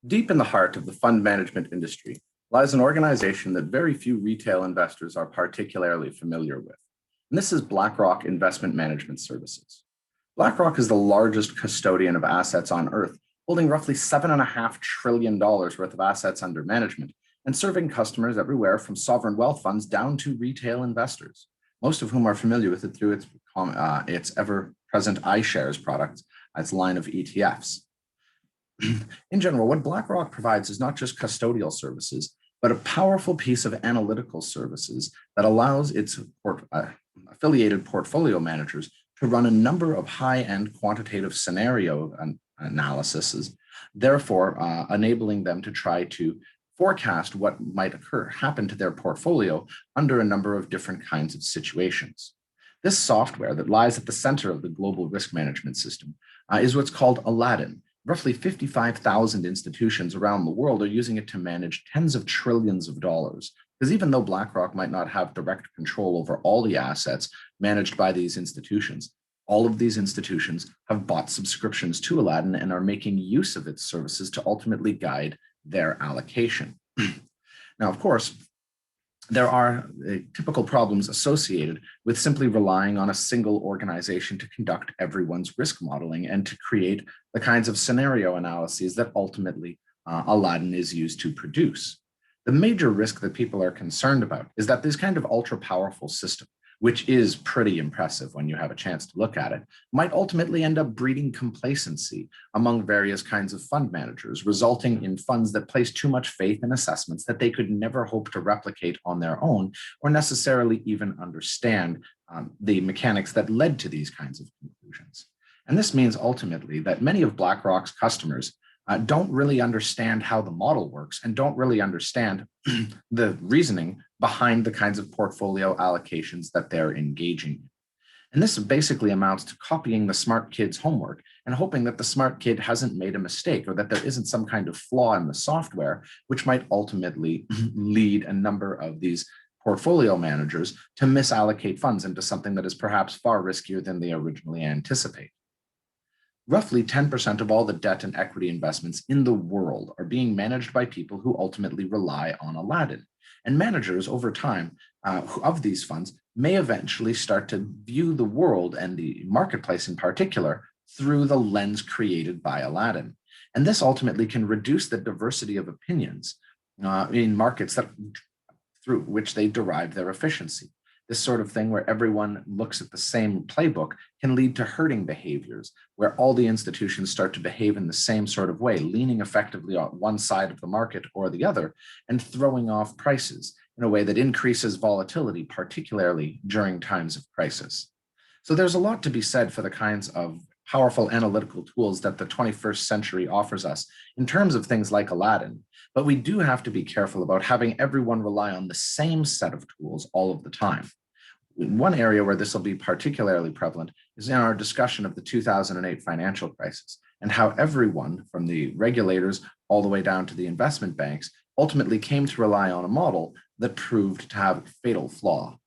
Deep in the heart of the fund management industry lies an organization that very few retail investors are particularly familiar with, and this is Blackrock Investment Management Services. Blackrock is the largest custodian of assets on Earth, holding roughly $7.5 trillion worth of assets under management and serving customers everywhere from sovereign wealth funds down to retail investors, most of whom are familiar with it through its ever-present iShares product, its line of ETFs. In general, what BlackRock provides is not just custodial services, but a powerful piece of analytical services that allows its affiliated portfolio managers to run a number of high-end quantitative scenario analyses, therefore enabling them to try to forecast what might happen to their portfolio under a number of different kinds of situations. This software that lies at the center of the global risk management system is what's called Aladdin. Roughly 55,000 institutions around the world are using it to manage tens of trillions of dollars. Because even though BlackRock might not have direct control over all the assets managed by these institutions, all of these institutions have bought subscriptions to Aladdin and are making use of its services to ultimately guide their allocation. Now, of course, there are typical problems associated with simply relying on a single organization to conduct everyone's risk modeling and to create the kinds of scenario analyses that ultimately Aladdin is used to produce. The major risk that people are concerned about is that this kind of ultra powerful system, which is pretty impressive when you have a chance to look at it, might ultimately end up breeding complacency among various kinds of fund managers, resulting in funds that place too much faith in assessments that they could never hope to replicate on their own or necessarily even understand the mechanics that led to these kinds of conclusions. And this means ultimately that many of BlackRock's customers don't really understand how the model works and don't really understand the reasoning behind the kinds of portfolio allocations that they're engaging in. And this basically amounts to copying the smart kid's homework and hoping that the smart kid hasn't made a mistake or that there isn't some kind of flaw in the software, which might ultimately lead a number of these portfolio managers to misallocate funds into something that is perhaps far riskier than they originally anticipate. Roughly 10% of all the debt and equity investments in the world are being managed by people who ultimately rely on Aladdin. And managers over time of these funds may eventually start to view the world and the marketplace in particular through the lens created by Aladdin. And this ultimately can reduce the diversity of opinions in markets through which they derive their efficiency. This sort of thing where everyone looks at the same playbook can lead to herding behaviors, where all the institutions start to behave in the same sort of way, leaning effectively on one side of the market or the other, and throwing off prices in a way that increases volatility, particularly during times of crisis. So there's a lot to be said for the kinds of powerful analytical tools that the 21st century offers us in terms of things like Aladdin, but we do have to be careful about having everyone rely on the same set of tools all of the time. One area where this will be particularly prevalent is in our discussion of the 2008 financial crisis and how everyone from the regulators all the way down to the investment banks ultimately came to rely on a model that proved to have a fatal flaw.